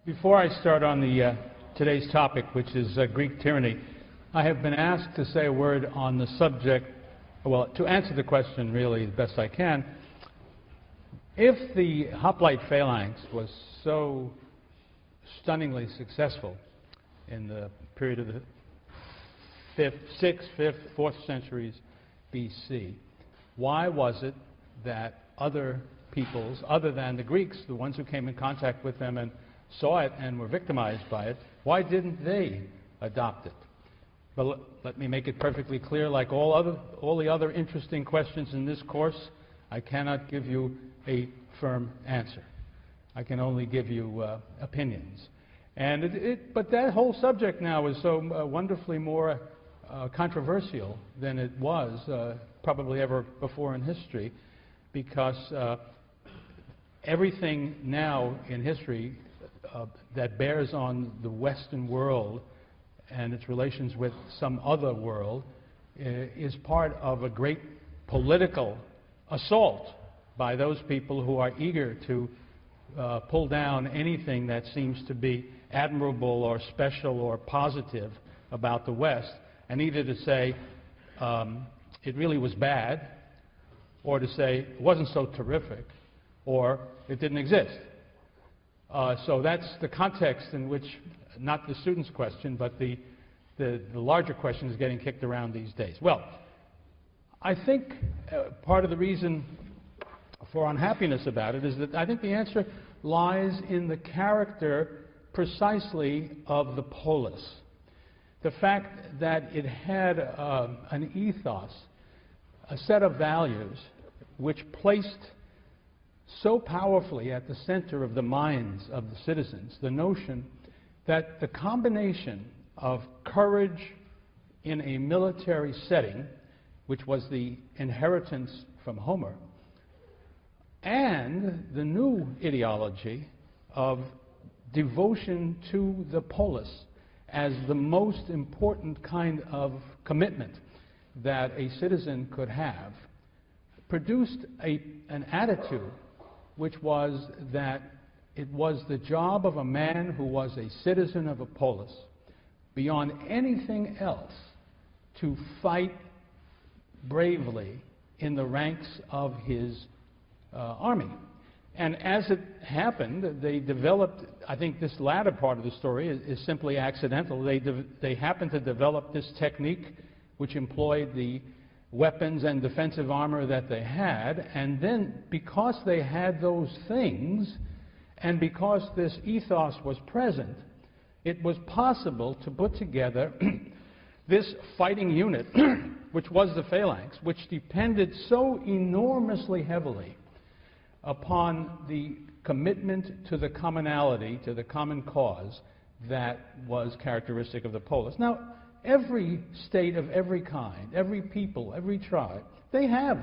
Before I start on today's topic, which is Greek tyranny, I have been asked to say a word on the subject, well, to answer the question really the best I can. If the hoplite phalanx was so stunningly successful in the period of the 6th, 5th, 4th centuries BC, why was it that other peoples, other than the Greeks, the ones who came in contact with them and saw it and were victimized by it, why didn't they adopt it? But let me make it perfectly clear, like all the other interesting questions in this course, I cannot give you a firm answer. I can only give you opinions. But that whole subject now is so wonderfully more controversial than it was probably ever before in history, because everything now in history that bears on the Western world and its relations with some other world is part of a great political assault by those people who are eager to pull down anything that seems to be admirable or special or positive about the West, and either to say it really was bad, or to say it wasn't so terrific, or it didn't exist. So that's the context in which, not the student's question, but the larger question is getting kicked around these days. Well, I think part of the reason for unhappiness about it is that I think the answer lies in the character precisely of the polis. The fact that it had an ethos, a set of values, which placed so powerfully at the center of the minds of the citizens the notion that the combination of courage in a military setting, which was the inheritance from Homer, and the new ideology of devotion to the polis as the most important kind of commitment that a citizen could have, produced an attitude which was that it was the job of a man who was a citizen of a polis, beyond anything else, to fight bravely in the ranks of his army. And as it happened, they developed, I think this latter part of the story is simply accidental, they happened to develop this technique which employed the weapons and defensive armor that they had, and then because they had those things, and because this ethos was present, it was possible to put together this fighting unit, which was the phalanx, which depended so enormously heavily upon the commitment to the commonality, to the common cause that was characteristic of the polis. Now, every state of every kind, every people, every tribe, they have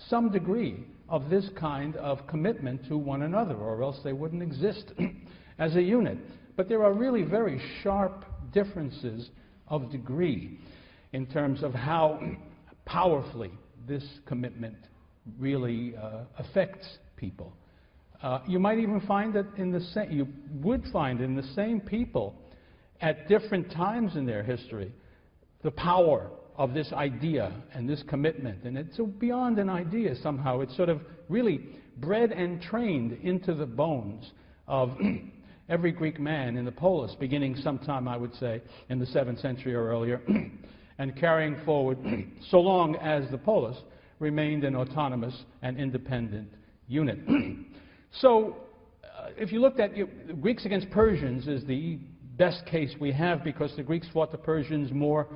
some degree of this kind of commitment to one another, or else they wouldn't exist as a unit. But there are really very sharp differences of degree in terms of how powerfully this commitment really affects people. You might even find that you would find in the same people at different times in their history the power of this idea and this commitment. And it's so beyond an idea somehow. It's sort of really bred and trained into the bones of every Greek man in the polis, beginning sometime, I would say, in the 7th century or earlier, and carrying forward so long as the polis remained an autonomous and independent unit. So if you looked at Greeks against Persians is the best case we have, because the Greeks fought the Persians more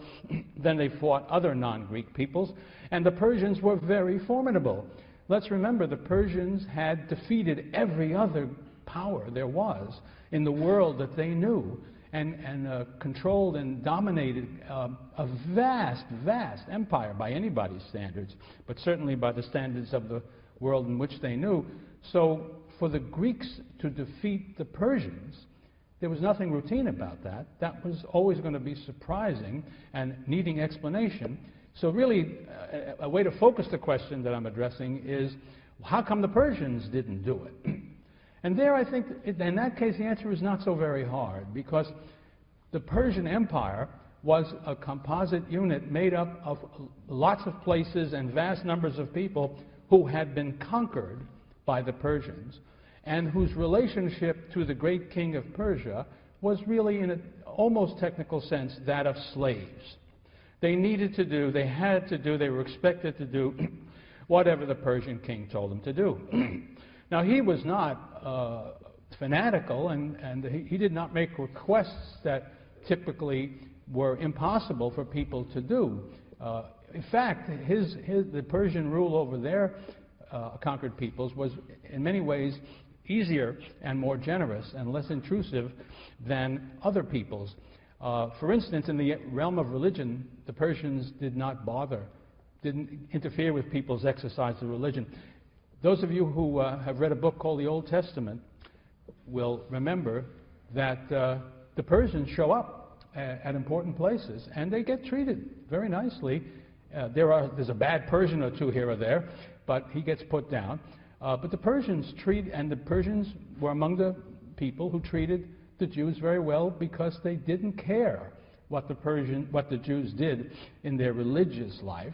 than they fought other non-Greek peoples, and the Persians were very formidable. Let's remember, the Persians had defeated every other power there was in the world that they knew, and controlled and dominated a vast, vast empire by anybody's standards, but certainly by the standards of the world in which they knew. So for the Greeks to defeat the Persians, there was nothing routine about that. That was always going to be surprising and needing explanation. So really, a way to focus the question that I'm addressing is, how come the Persians didn't do it? And there I think, in that case, the answer is not so very hard, because the Persian Empire was a composite unit made up of lots of places and vast numbers of people who had been conquered by the Persians, and whose relationship to the great king of Persia was really, in an almost technical sense, that of slaves. They needed to do, they had to do, they were expected to do whatever the Persian king told them to do. Now, he was not fanatical, and he did not make requests that typically were impossible for people to do. In fact, the Persian rule over their conquered peoples was in many ways easier and more generous and less intrusive than other peoples. For instance, in the realm of religion, the Persians did not bother, didn't interfere with people's exercise of religion. Those of you who have read a book called the Old Testament will remember that the Persians show up at important places, and they get treated very nicely. There's a bad Persian or two here or there, but he gets put down. But the Persians were among the people who treated the Jews very well, because they didn't care what the Jews did in their religious life,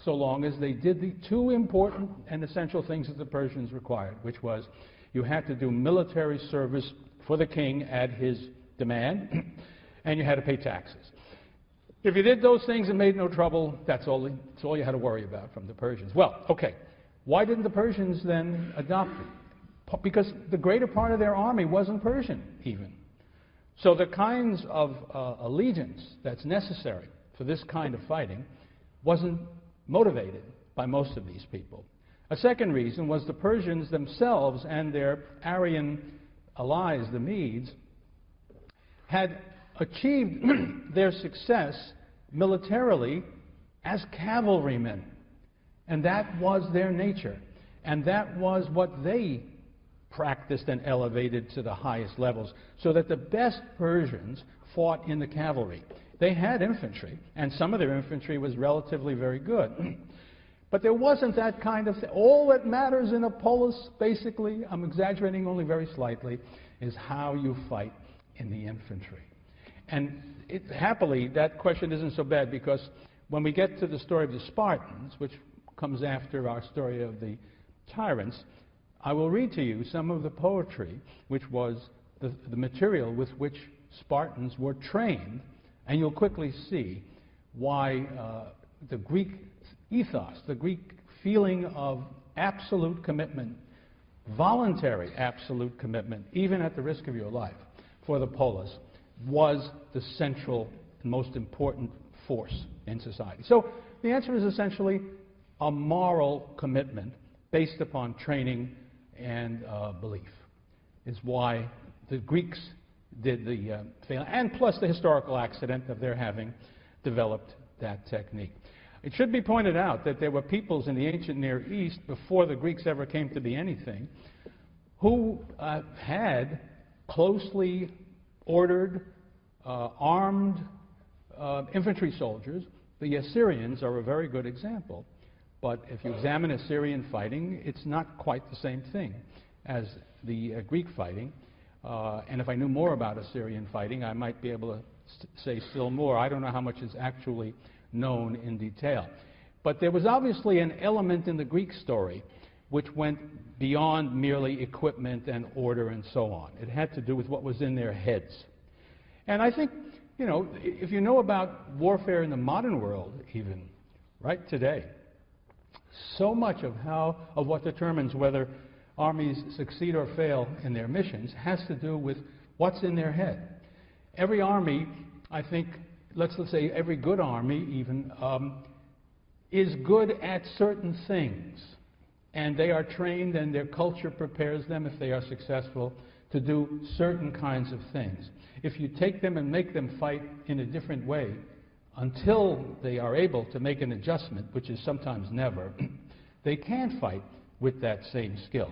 so long as they did the two important and essential things that the Persians required, which was you had to do military service for the king at his demand, and you had to pay taxes. If you did those things and made no trouble, that's all you had to worry about from the Persians. Well, okay, why didn't the Persians then adopt it? Because the greater part of their army wasn't Persian, even. So the kinds of allegiance that's necessary for this kind of fighting wasn't motivated by most of these people. A second reason was the Persians themselves and their Aryan allies, the Medes, had achieved their success militarily as cavalrymen. And that was their nature. And that was what they practiced and elevated to the highest levels, so that the best Persians fought in the cavalry. They had infantry, and some of their infantry was relatively very good. But there wasn't that kind of thing. All that matters in a polis, basically, I'm exaggerating only very slightly, is how you fight in the infantry. And happily, that question isn't so bad, because when we get to the story of the Spartans, which comes after our story of the tyrants, I will read to you some of the poetry, which was the material with which Spartans were trained, and you'll quickly see why the Greek ethos, the Greek feeling of absolute commitment, voluntary absolute commitment, even at the risk of your life, for the polis, was the central and most important force in society. So the answer is essentially a moral commitment based upon training and belief, is why the Greeks did the and plus the historical accident of their having developed that technique. It should be pointed out that there were peoples in the ancient Near East, before the Greeks ever came to be anything, who had closely ordered, armed infantry soldiers. The Assyrians are a very good example. But if you examine Assyrian fighting, it's not quite the same thing as the Greek fighting. And if I knew more about Assyrian fighting, I might be able to say still more. I don't know how much is actually known in detail. But there was obviously an element in the Greek story which went beyond merely equipment and order and so on. It had to do with what was in their heads. And I think, you know, if you know about warfare in the modern world even, right today, so much of what determines whether armies succeed or fail in their missions has to do with what's in their head. Every army, I think, let's say every good army even, is good at certain things. And they are trained, and their culture prepares them, if they are successful, to do certain kinds of things. If you take them and make them fight in a different way, until they are able to make an adjustment, which is sometimes never, they can't fight with that same skill.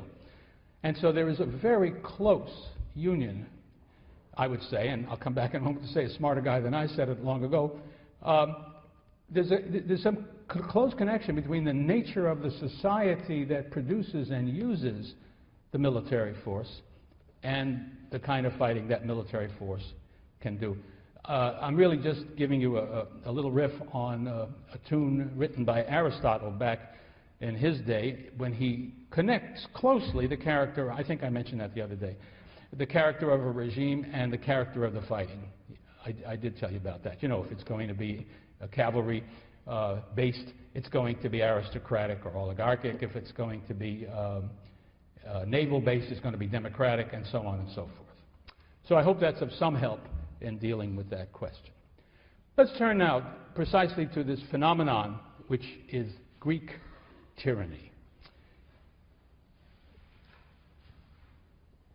And so there is a very close union, I would say, and I'll come back in a moment to say a smarter guy than I said it long ago. There's some close connection between the nature of the society that produces and uses the military force and the kind of fighting that military force can do. I'm really just giving you a little riff on a tune written by Aristotle back in his day, when he connects closely the character, I think I mentioned that the other day, the character of a regime and the character of the fighting. I did tell you about that. You know, if it's going to be a cavalry based, it's going to be aristocratic or oligarchic. If it's going to be naval based, it's going to be democratic, and so on and so forth. So I hope that's of some help in dealing with that question. Let's turn now precisely to this phenomenon, which is Greek tyranny.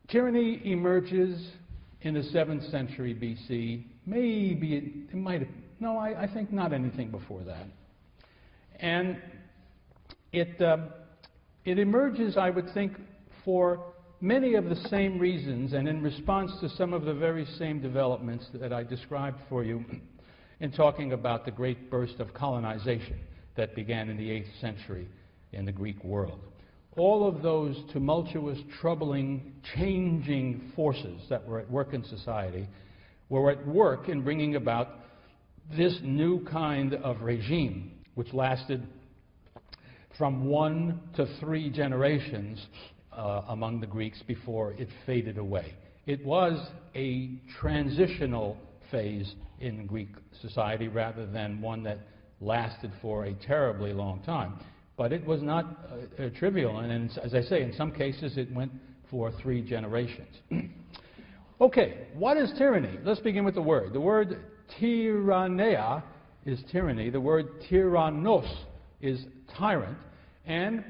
Tyranny emerges in the 7th century BC. Maybe it might have, no, I think not anything before that. And it emerges, I would think, for many of the same reasons and in response to some of the very same developments that I described for you in talking about the great burst of colonization that began in the 8th century in the Greek world. All of those tumultuous, troubling, changing forces that were at work in society were at work in bringing about this new kind of regime, which lasted from 1 to 3 generations among the Greeks before it faded away. It was a transitional phase in Greek society rather than one that lasted for a terribly long time. But it was not trivial, and as I say, in some cases it went for 3 generations. Okay, what is tyranny? Let's begin with the word. The word tyranneia is tyranny. The word tyrannos is tyrant, and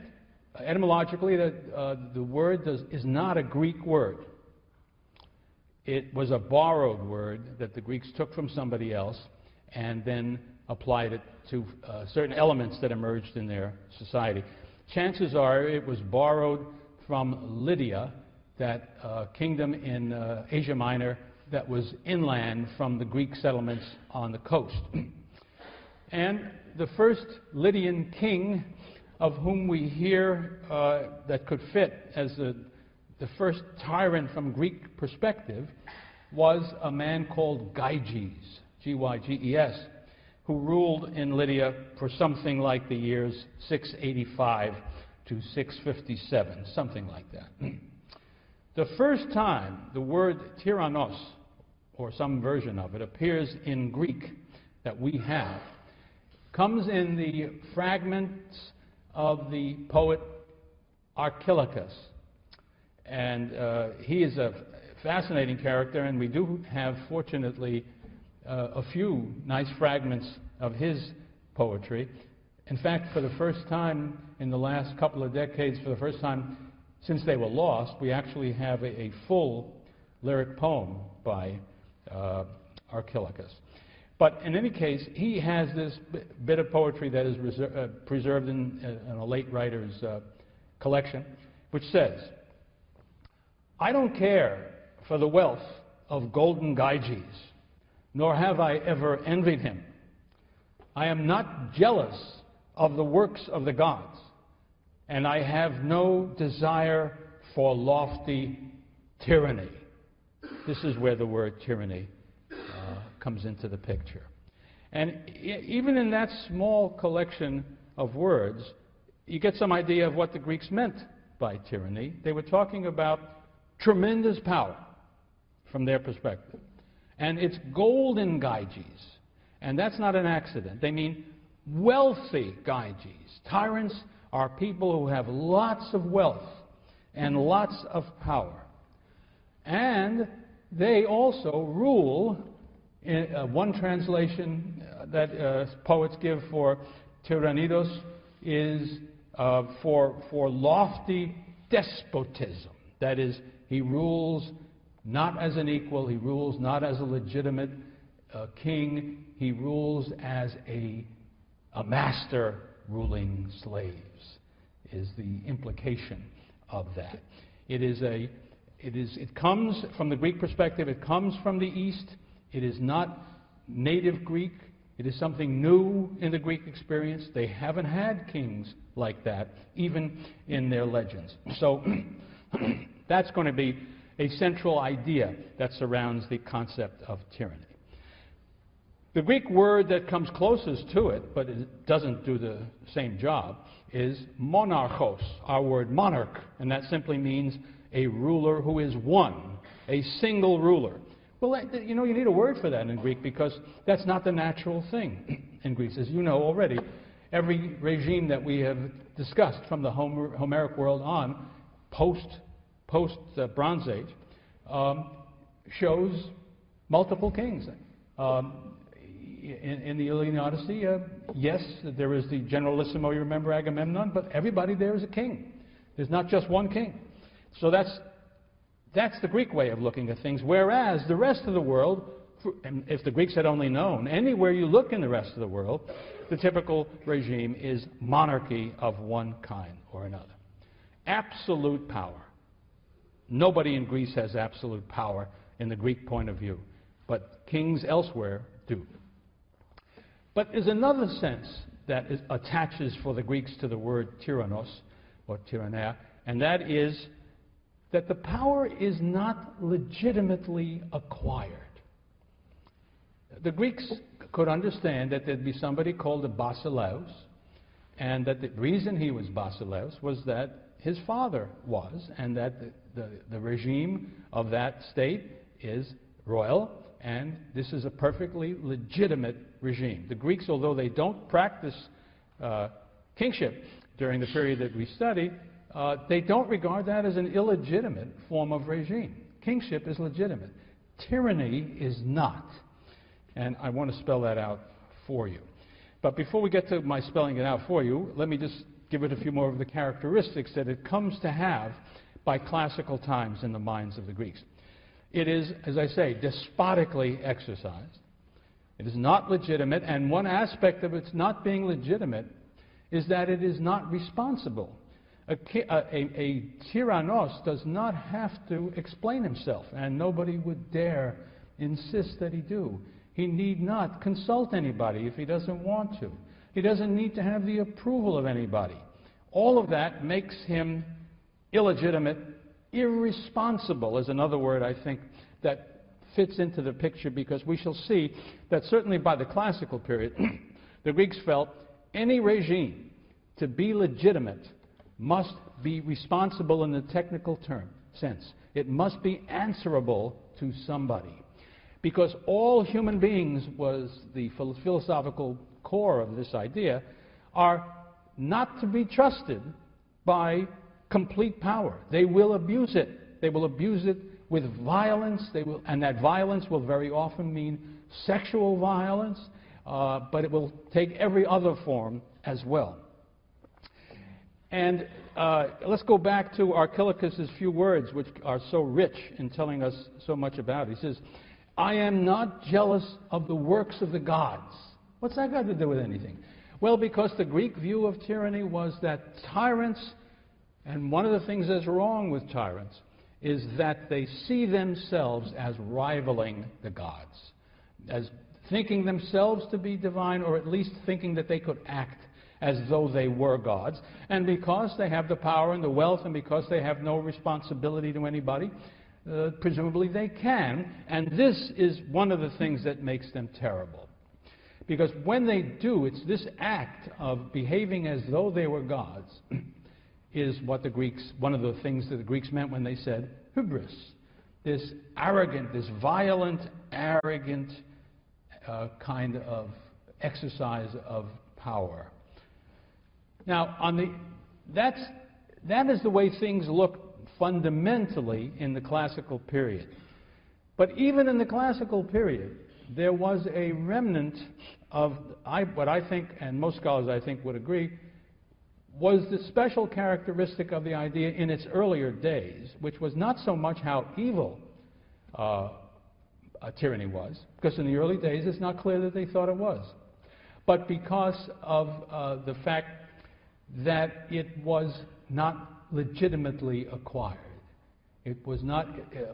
etymologically the word is not a Greek word. It was a borrowed word that the Greeks took from somebody else and then applied it to certain elements that emerged in their society. Chances are it was borrowed from Lydia, that kingdom in Asia Minor that was inland from the Greek settlements on the coast. And the first Lydian king of whom we hear that could fit as the first tyrant from Greek perspective was a man called Gyges, G-Y-G-E-S, who ruled in Lydia for something like the years 685 to 657, something like that. The first time the word tyrannos, or some version of it, appears in Greek that we have, comes in the fragments of the poet Archilochus. And he is a fascinating character, and we do have, fortunately, a few nice fragments of his poetry. In fact, for the first time in the last couple of decades, for the first time since they were lost, we actually have a full lyric poem by Archilochus. But in any case, he has this bit of poetry that is preserved in a late writer's collection, which says, "I don't care for the wealth of golden Gyges, nor have I ever envied him. I am not jealous of the works of the gods, and I have no desire for lofty tyranny." This is where the word tyranny comes into the picture. And even in that small collection of words, you get some idea of what the Greeks meant by tyranny. They were talking about tremendous power from their perspective. And it's golden Gyges. And that's not an accident. They mean wealthy Gyges. Tyrants are people who have lots of wealth and lots of power. And they also rule. In one translation that poets give for tyrannidos is for lofty despotism. That is, he rules not as an equal, he rules not as a legitimate king, he rules as a master ruling slaves, is the implication of that. It comes from the Greek perspective, it comes from the East. It is not native Greek. It is something new in the Greek experience. They haven't had kings like that, even in their legends. So that's going to be a central idea that surrounds the concept of tyranny. The Greek word that comes closest to it, but it doesn't do the same job, is monarchos, our word monarch, and that simply means a ruler who is one, a single ruler. Well, you know, you need a word for that in Greek because that's not the natural thing in Greece. As you know already, every regime that we have discussed from the Homeric world on, post Bronze Age, shows multiple kings. In the Iliad and Odyssey, yes, there is the generalissimo, you remember Agamemnon, but everybody there is a king. There's not just one king. So that's the Greek way of looking at things, whereas the rest of the world, and if the Greeks had only known, anywhere you look in the rest of the world, the typical regime is monarchy of one kind or another. Absolute power. Nobody in Greece has absolute power in the Greek point of view, but kings elsewhere do. But there's another sense that attaches for the Greeks to the word tyrannos, or tyrannia, and that is that the power is not legitimately acquired. The Greeks could understand that there'd be somebody called a basileus, and that the reason he was basileus was that his father was, and that the regime of that state is royal, and this is a perfectly legitimate regime. The Greeks, although they don't practice kingship during the period that we study, they don't regard that as an illegitimate form of regime. Kingship is legitimate. Tyranny is not. And I want to spell that out for you. But before we get to my spelling it out for you, let me just give it a few more of the characteristics that it comes to have by classical times in the minds of the Greeks. It is, as I say, despotically exercised. It is not legitimate, and one aspect of its not being legitimate is that it is not responsible. A tyrannos does not have to explain himself, and nobody would dare insist that he do. He need not consult anybody if he doesn't want to. He doesn't need to have the approval of anybody. All of that makes him illegitimate. Irresponsible is another word, I think, that fits into the picture, because we shall see that certainly by the classical period, the Greeks felt any regime to be legitimate must be responsible in the technical sense. It must be answerable to somebody. Because all human beings, was the philosophical core of this idea, are not to be trusted by complete power. They will abuse it. They will abuse it with violence, and that violence will very often mean sexual violence, but it will take every other form as well. And let's go back to Archilochus' few words, which are so rich in telling us so much about it. He says, "I am not jealous of the works of the gods." What's that got to do with anything? Well, because the Greek view of tyranny was that tyrants, and one of the things that's wrong with tyrants, is that they see themselves as rivaling the gods, as thinking themselves to be divine, or at least thinking that they could act as though they were gods. And because they have the power and the wealth, and because they have no responsibility to anybody, presumably they can. And this is one of the things that makes them terrible. Because when they do, it's this act of behaving as though they were gods is what the Greeks, one of the things that the Greeks meant when they said hubris. This arrogant, this violent, arrogant kind of exercise of power. Now, that is the way things look fundamentally in the classical period. But even in the classical period, there was a remnant of what I think, and most scholars I think would agree, was the special characteristic of the idea in its earlier days, which was not so much how evil a tyranny was, because in the early days it's not clear that they thought it was, but because of the fact that it was not legitimately acquired. It was not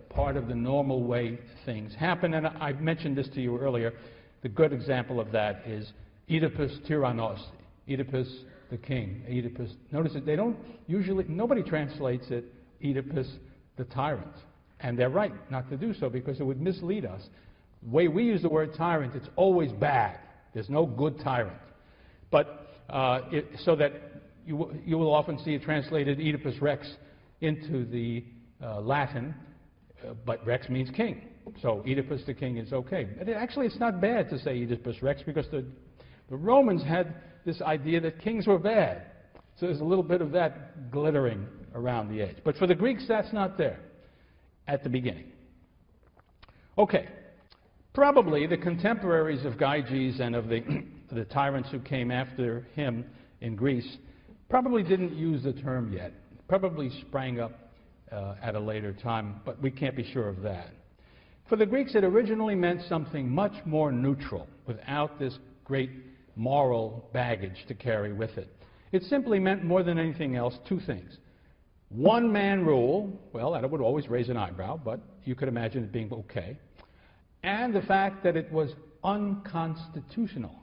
part of the normal way things happen. And I mentioned this to you earlier. The good example of that is Oedipus tyrannos, Oedipus the king. Oedipus, notice that they don't usually, nobody translates it Oedipus the tyrant. And they're right not to do so because it would mislead us. The way we use the word tyrant, it's always bad. There's no good tyrant. But so that you will often see it translated Oedipus Rex into the Latin, but Rex means king. So Oedipus the king is okay. But actually, it's not bad to say Oedipus Rex because the Romans had this idea that kings were bad. So there's a little bit of that glittering around the edge. But for the Greeks, that's not there at the beginning. Okay. Probably the contemporaries of Gyges and of the tyrants who came after him in Greece probably didn't use the term yet. Probably sprang up at a later time, but we can't be sure of that. For the Greeks, it originally meant something much more neutral, without this great moral baggage to carry with it. It simply meant more than anything else two things. One-man rule, well, that would always raise an eyebrow, but you could imagine it being okay. And the fact that it was unconstitutional.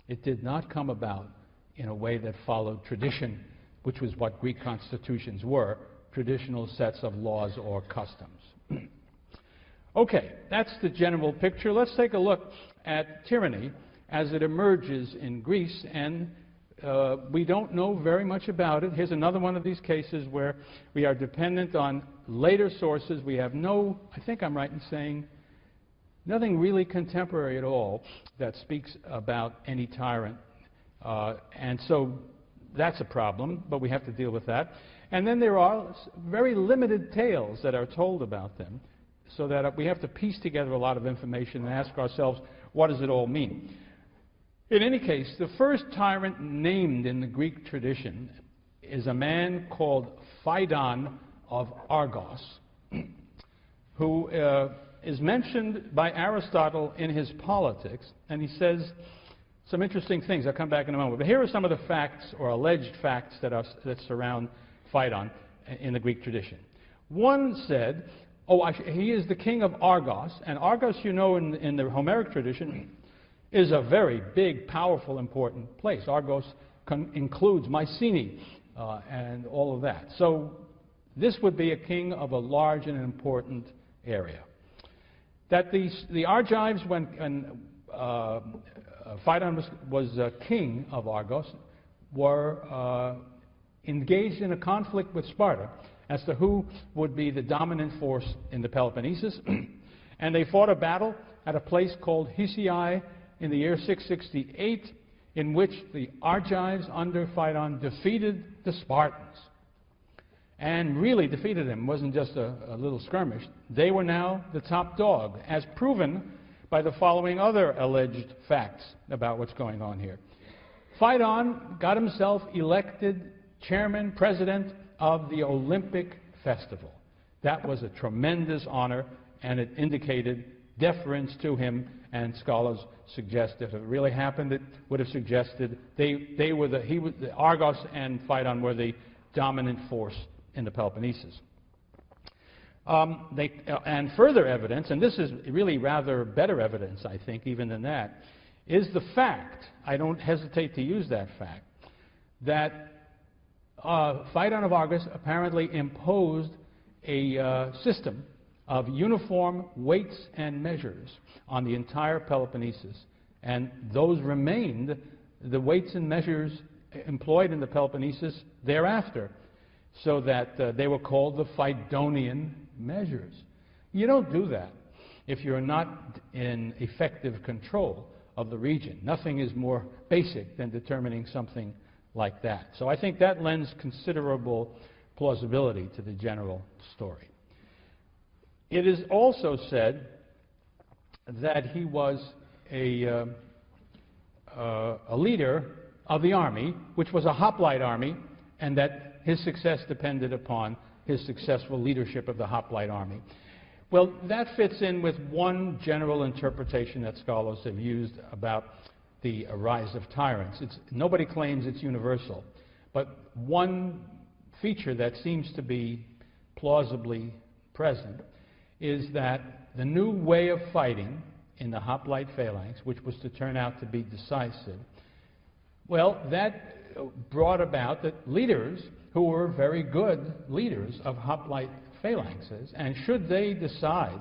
It did not come about in a way that followed tradition, which was what Greek constitutions were, traditional sets of laws or customs. Okay, that's the general picture. Let's take a look at tyranny as it emerges in Greece, and we don't know very much about it. Here's another one of these cases where we are dependent on later sources. We have no, I think I'm right in saying, nothing really contemporary at all that speaks about any tyrant. And so that's a problem, but we have to deal with that. And then there are very limited tales that are told about them, so that we have to piece together a lot of information and ask ourselves, what does it all mean? In any case, the first tyrant named in the Greek tradition is a man called Phaedon of Argos, who is mentioned by Aristotle in his Politics, and he says some interesting things. I'll come back in a moment. But here are some of the facts, or alleged facts, that surround Phaedon in the Greek tradition. One said, he is the king of Argos, and Argos, you know, in the Homeric tradition, is a very big, powerful, important place. Argos includes Mycenae and all of that. So this would be a king of a large and important area. That the Argives, when Phaedon was king of Argos, were engaged in a conflict with Sparta as to who would be the dominant force in the Peloponnesus. And they fought a battle at a place called Hysiae in the year 668, in which the Argives under Phaedon defeated the Spartans. And really defeated them. It wasn't just a little skirmish. They were now the top dog, as proven by the following other alleged facts about what's going on here. Phaedon got himself elected chairman, president of the Olympic Festival. That was a tremendous honor, and it indicated deference to him, and scholars suggest if it really happened, it would have suggested the Argos and Phaedon were the dominant force in the Peloponnesus. And further evidence, and this is really rather better evidence, I think, even than that, is the fact, I don't hesitate to use that fact, that Phaedon of Argos apparently imposed a system of uniform weights and measures on the entire Peloponnesus, and those remained the weights and measures employed in the Peloponnesus thereafter, so that they were called the Phaedonian measures. You don't do that if you're not in effective control of the region. Nothing is more basic than determining something like that. So I think that lends considerable plausibility to the general story. It is also said that he was a leader of the army, which was a hoplite army, and that his success depended upon his successful leadership of the hoplite army. Well, that fits in with one general interpretation that scholars have used about the rise of tyrants. Nobody claims it's universal, but one feature that seems to be plausibly present is that the new way of fighting in the hoplite phalanx, which was to turn out to be decisive, well, that brought about that leaders who were very good leaders of hoplite phalanxes, and should they decide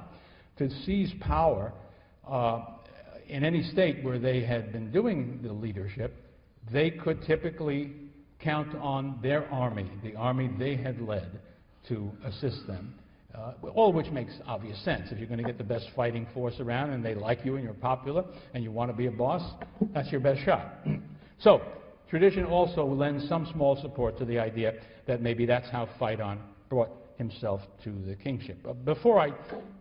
to seize power in any state where they had been doing the leadership, they could typically count on their army, the army they had led, to assist them. All of which makes obvious sense. If you're going to get the best fighting force around and they like you and you're popular and you want to be a boss, that's your best shot. So, tradition also lends some small support to the idea that maybe that's how Phaidon brought himself to the kingship. Before I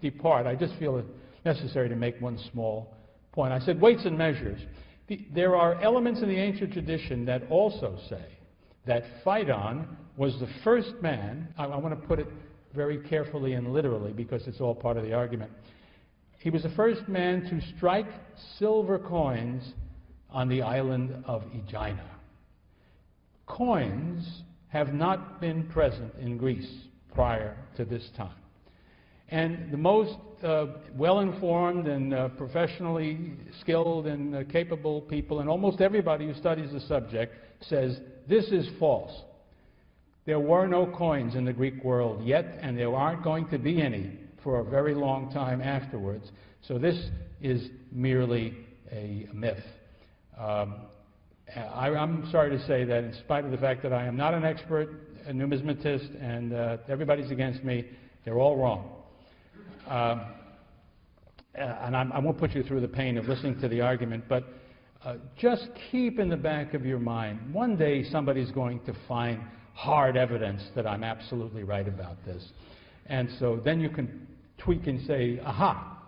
depart, I just feel it necessary to make one small point. I said weights and measures. There are elements in the ancient tradition that also say that Phaidon was the first man, I want to put it very carefully and literally because it's all part of the argument. He was the first man to strike silver coins on the island of Aegina. Coins have not been present in Greece prior to this time. And the most well-informed and professionally skilled and capable people, and almost everybody who studies the subject, says this is false. There were no coins in the Greek world yet, and there aren't going to be any for a very long time afterwards. So this is merely a myth. I'm sorry to say that in spite of the fact that I am not an expert, a numismatist, and everybody's against me, they're all wrong. And I won't put you through the pain of listening to the argument, but just keep in the back of your mind, one day somebody's going to find hard evidence that I'm absolutely right about this. And so then you can tweak and say, aha,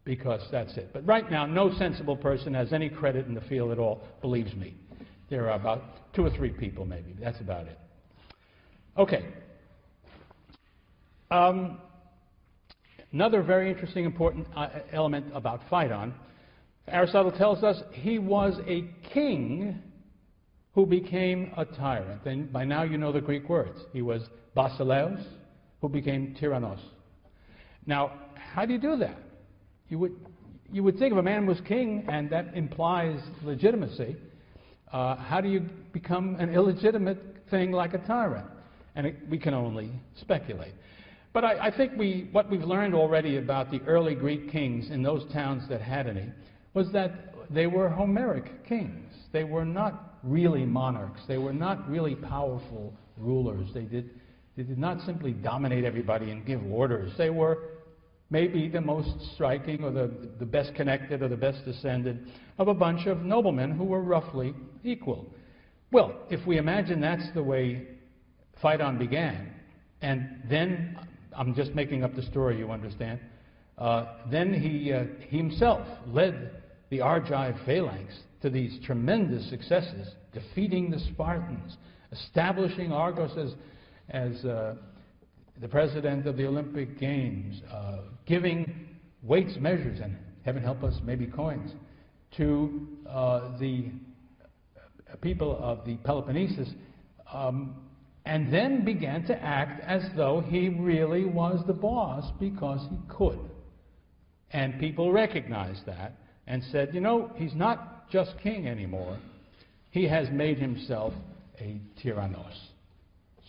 because that's it. But right now, no sensible person has any credit in the field at all, believes me. There are about 2 or 3 people maybe. That's about it. Okay. Another very interesting, important element about Phaidon, Aristotle tells us he was a king who became a tyrant. And by now you know the Greek words. He was basileus, who became tyrannos. Now, how do you do that? You would think if a man was king, and that implies legitimacy, how do you become an illegitimate thing like a tyrant? And we can only speculate. But I think what we've learned already about the early Greek kings in those towns that had any was that they were Homeric kings. They were not really monarchs. They were not really powerful rulers. They did not simply dominate everybody and give orders. They were maybe the most striking or the best connected or the best descended of a bunch of noblemen who were roughly equal. Well, if we imagine that's the way Phaidon began, and then, I'm just making up the story, you understand, then he himself led the Argive phalanx to these tremendous successes, defeating the Spartans, establishing Argos as the president of the Olympic Games, giving weights, measures, and heaven help us, maybe coins, to the people of the Peloponnesus, and then began to act as though he really was the boss because he could. And people recognized that and said, you know, he's not just king anymore. He has made himself a tyrannos.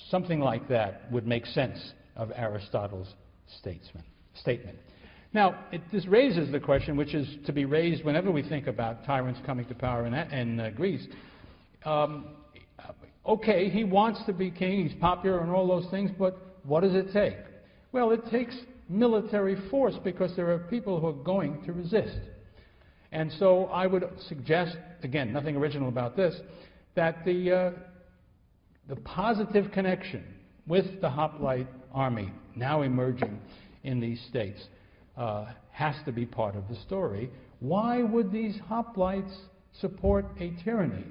Something like that would make sense of Aristotle's statement. Now, this raises the question, which is to be raised whenever we think about tyrants coming to power in Greece. Okay, he wants to be king, he's popular and all those things, but what does it take? Well, it takes military force because there are people who are going to resist. And so I would suggest, again, nothing original about this, that the positive connection with the hoplite army now emerging in these states has to be part of the story. Why would these hoplites support a tyranny?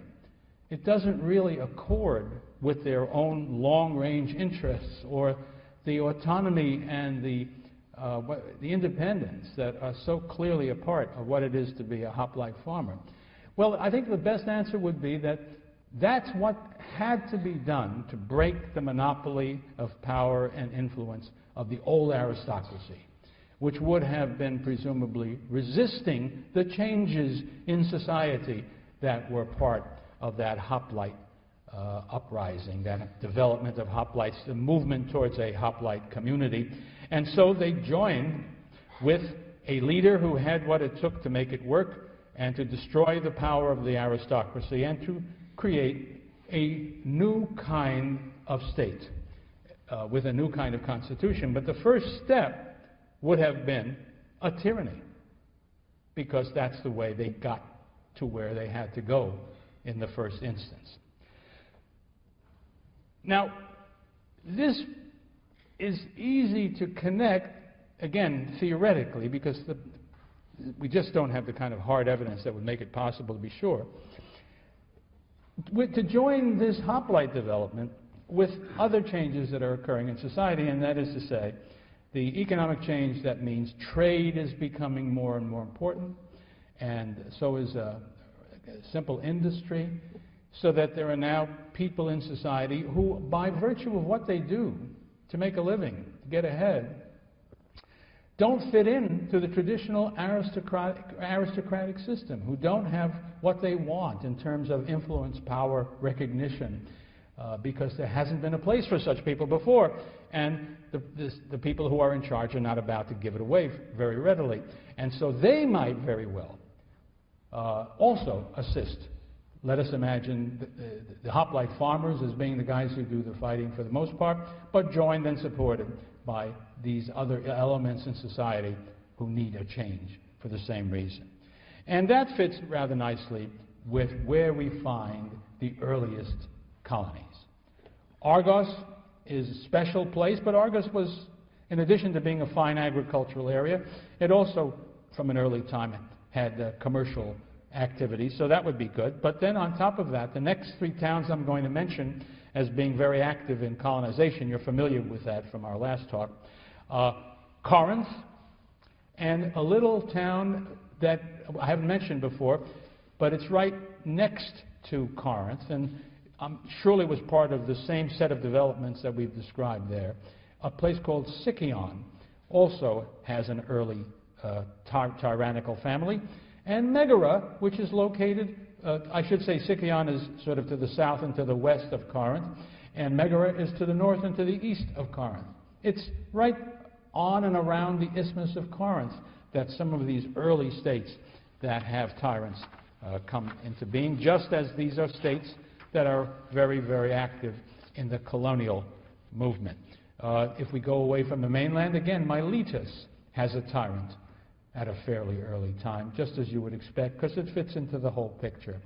It doesn't really accord with their own long-range interests or the autonomy and the independence that are so clearly a part of what it is to be a hoplite farmer. Well, I think the best answer would be that that's what had to be done to break the monopoly of power and influence of the old aristocracy, which would have been presumably resisting the changes in society that were part of that hoplite uprising, that development of hoplites, the movement towards a hoplite community. And so they joined with a leader who had what it took to make it work and to destroy the power of the aristocracy and to create a new kind of state with a new kind of constitution. But the first step would have been a tyranny, because that's the way they got to where they had to go in the first instance. Now, this is easy to connect, again, theoretically, because we just don't have the kind of hard evidence that would make it possible to be sure. To join this hoplite development with other changes that are occurring in society, and that is to say, the economic change that means trade is becoming more and more important, and so is simple industry, so that there are now people in society who, by virtue of what they do to make a living, to get ahead, don't fit in to the traditional aristocratic system, who don't have what they want in terms of influence, power, recognition, because there hasn't been a place for such people before, and the people who are in charge are not about to give it away very readily. And so they might very well also assist. Let us imagine the hoplite farmers as being the guys who do the fighting for the most part, but joined and supported by these other elements in society who need a change for the same reason. And that fits rather nicely with where we find the earliest colonies. Argos is a special place, but Argos was, in addition to being a fine agricultural area, it also, from an early time, had commercial activities, so that would be good. But then on top of that, the next three towns I'm going to mention as being very active in colonization, you're familiar with that from our last talk, Corinth, and a little town that I haven't mentioned before, but it's right next to Corinth, and surely was part of the same set of developments that we've described there. A place called Sicyon also has an early tyrannical family. And Megara, which is located, I should say Sicyon is sort of to the south and to the west of Corinth, and Megara is to the north and to the east of Corinth. It's right on and around the Isthmus of Corinth that some of these early states that have tyrants come into being, just as these are states that are very, very active in the colonial movement. If we go away from the mainland, again, Miletus has a tyrant at a fairly early time, just as you would expect, because it fits into the whole picture.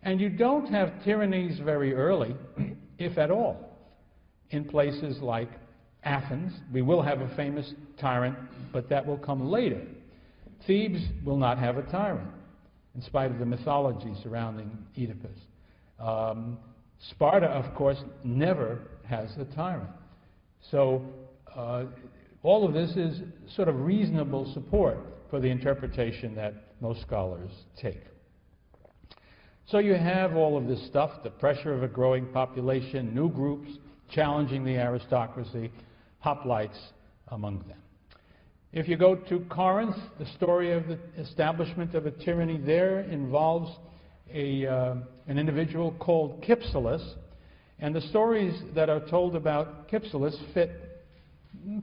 And you don't have tyrannies very early, if at all, in places like Athens. We will have a famous tyrant, but that will come later. Thebes will not have a tyrant, in spite of the mythology surrounding Oedipus. Sparta, of course, never has a tyrant. So all of this is sort of reasonable support for the interpretation that most scholars take. So you have all of this stuff, the pressure of a growing population, new groups challenging the aristocracy, hoplites among them. If you go to Corinth, the story of the establishment of a tyranny there involves an individual called Cypselus, and the stories that are told about Cypselus fit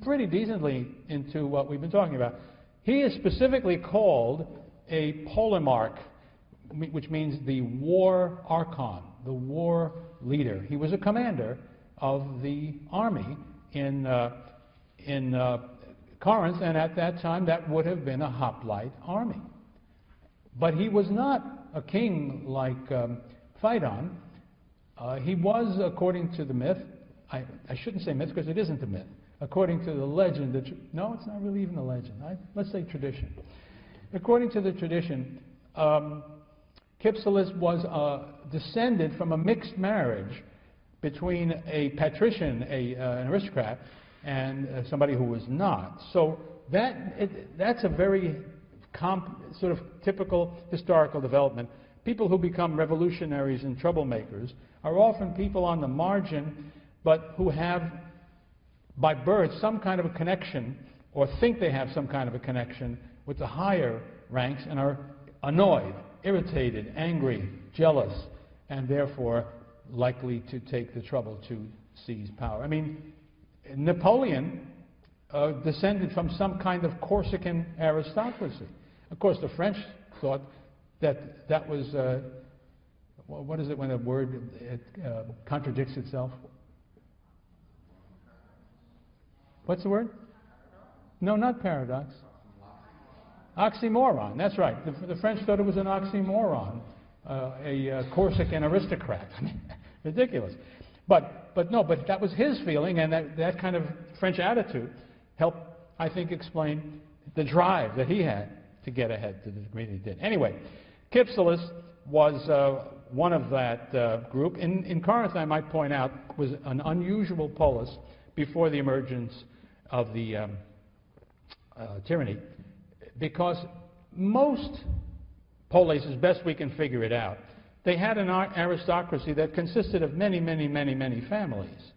pretty decently into what we've been talking about. He is specifically called a polemarch, which means the war archon, the war leader. He was a commander of the army in Corinth, and at that time that would have been a hoplite army. But he was not a king like Phaedon. He was, according to the myth, I shouldn't say myth because it isn't a myth, according to the legend, no, it's not really even a legend. Let's say tradition. According to the tradition, Cypselus was descended from a mixed marriage between a patrician, an aristocrat, and somebody who was not. So that's a very sort of typical historical development. People who become revolutionaries and troublemakers are often people on the margin, but who have, by birth, some kind of a connection, or think they have some kind of a connection with the higher ranks, and are annoyed, irritated, angry, jealous, and therefore likely to take the trouble to seize power. I mean, Napoleon descended from some kind of Corsican aristocracy. Of course, the French thought that that was, well, what is it when a word contradicts itself? What's the word? No, not paradox. Oxymoron, that's right. The French thought it was an oxymoron, a Corsican aristocrat. I mean, ridiculous. But that was his feeling, and that kind of French attitude helped, I think, explain the drive that he had to get ahead to the degree that he did. Anyway, Cypselus was one of that group. In Corinth, I might point out, was an unusual polis before the emergence of the tyranny, because most polis, as best we can figure it out, they had an aristocracy that consisted of many, many, many, many families.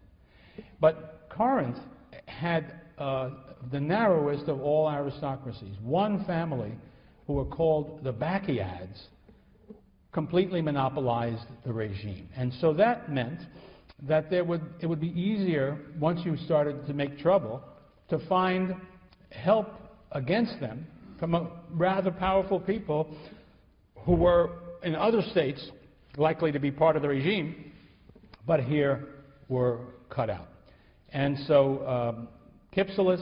But Corinth had the narrowest of all aristocracies. One family, who were called the Bacchiads, completely monopolized the regime. And so that meant that it would be easier, once you started to make trouble, to find help against them from rather powerful people who were in other states likely to be part of the regime, but here were cut out. And so Cypselus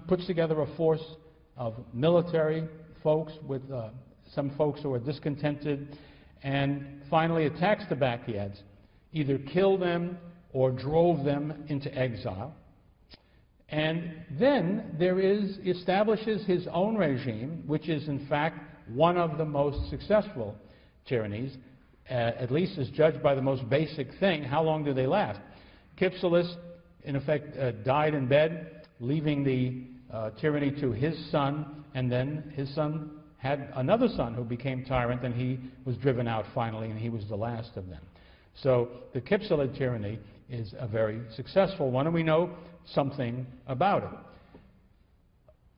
puts together a force of military folks with some folks who are discontented, and finally attacks the Bacchiads, either killed them or drove them into exile. And then establishes his own regime, which is in fact one of the most successful tyrannies, at least as judged by the most basic thing: how long do they last? Cypselus, in effect, died in bed, leaving the tyranny to his son, and then his son had another son who became tyrant, and he was driven out finally, and he was the last of them. So the Cypselid tyranny is a very successful one, and we know something about it.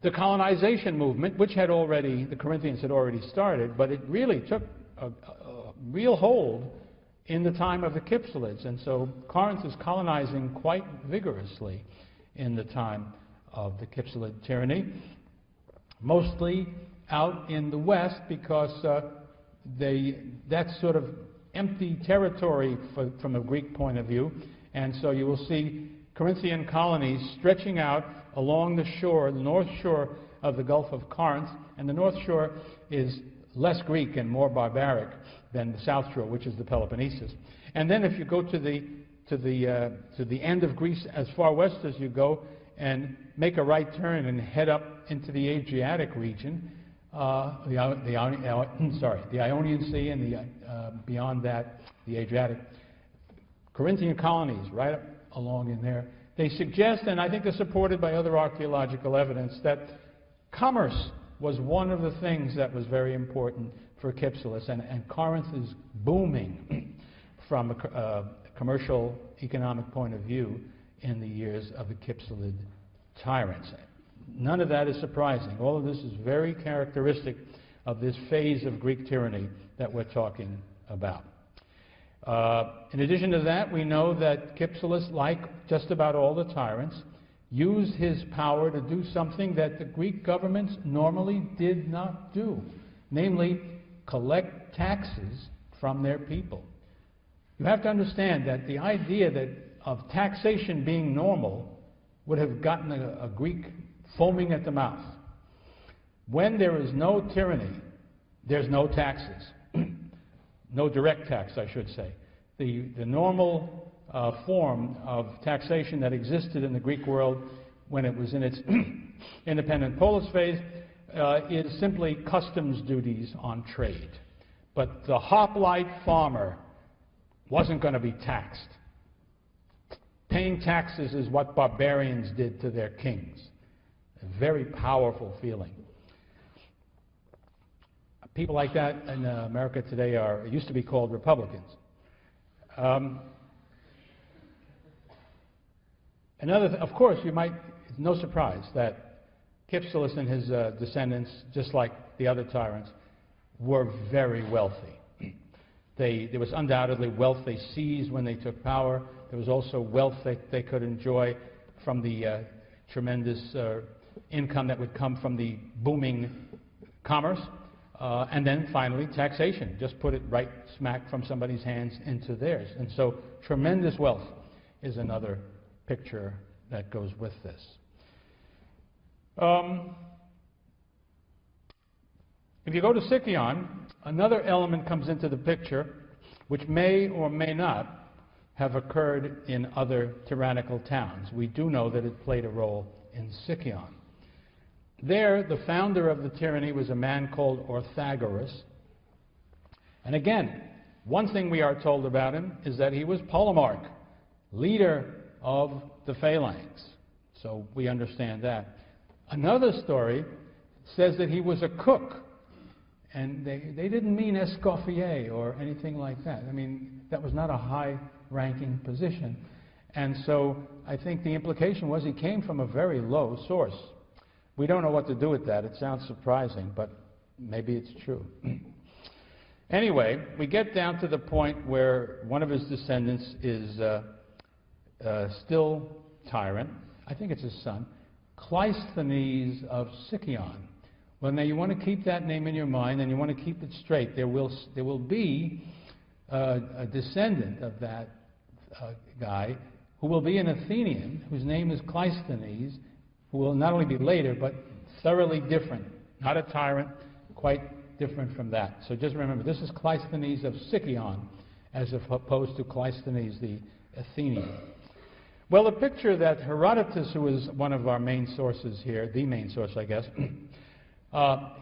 The colonization movement, which the Corinthians had already started, but it really took a real hold in the time of the Cypselids, and so Corinth is colonizing quite vigorously in the time of the Cypselid tyranny, mostly out in the west, because that's sort of empty territory from a Greek point of view, and so you will see Corinthian colonies stretching out along the shore, the north shore of the Gulf of Corinth, and the north shore is less Greek and more barbaric than the south shore, which is the Peloponnesus. And then if you go to the end of Greece, as far west as you go, and make a right turn and head up into the Adriatic region, the Ionian Sea, and beyond that, the Adriatic. Corinthian colonies right up along in there. They suggest, and I think they're supported by other archaeological evidence, that commerce was one of the things that was very important for Cypselus, and Corinth is booming from a commercial, economic point of view in the years of the Cypselid tyrants. None of that is surprising. All of this is very characteristic of this phase of Greek tyranny that we're talking about. In addition to that, we know that Cypselus, like just about all the tyrants, used his power to do something that the Greek governments normally did not do, namely collect taxes from their people. You have to understand that the idea of taxation being normal would have gotten a Greek foaming at the mouth. When there is no tyranny, there's no taxes. No direct tax, I should say. The normal form of taxation that existed in the Greek world when it was in its independent polis phase is simply customs duties on trade. But the hoplite farmer wasn't going to be taxed. Paying taxes is what barbarians did to their kings. A very powerful feeling. People like that in America today used to be called Republicans. Of course, it's no surprise that Cypselus and his descendants, just like the other tyrants, were very wealthy. There was undoubtedly wealth they seized when they took power. There was also wealth that they could enjoy from the tremendous income that would come from the booming commerce. And then finally, taxation. Just put it right smack from somebody's hands into theirs. And so tremendous wealth is another picture that goes with this. If you go to Sicyon, another element comes into the picture which may or may not have occurred in other tyrannical towns. We do know that it played a role in Sicyon. There, the founder of the tyranny was a man called Orthagoras. And again, one thing we are told about him is that he was polemarch, leader of the phalanx. So we understand that. Another story says that he was a cook. And they didn't mean escoffier or anything like that. I mean, that was not a high-ranking position. And so I think the implication was he came from a very low source. We don't know what to do with that. It sounds surprising, but maybe it's true. Anyway, we get down to the point where one of his descendants is still tyrant. I think it's his son, Cleisthenes of Sicyon. Well, now you want to keep that name in your mind, and you want to keep it straight. There will be a descendant of that guy who will be an Athenian, whose name is Cleisthenes, who will not only be later, but thoroughly different. Not a tyrant, quite different from that. So just remember, this is Cleisthenes of Sicyon, as opposed to Cleisthenes the Athenian. Well, the picture that Herodotus, who is one of our main sources here, the main source, I guess,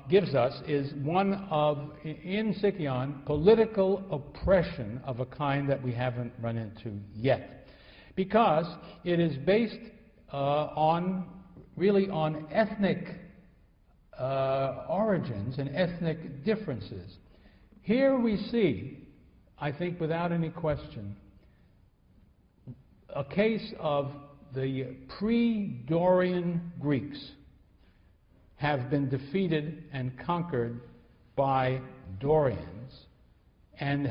gives us is one of, in Sicyon, political oppression of a kind that we haven't run into yet. Because it is based really on ethnic origins and ethnic differences. Here we see, I think without any question, a case of the pre-Dorian Greeks have been defeated and conquered by Dorians, and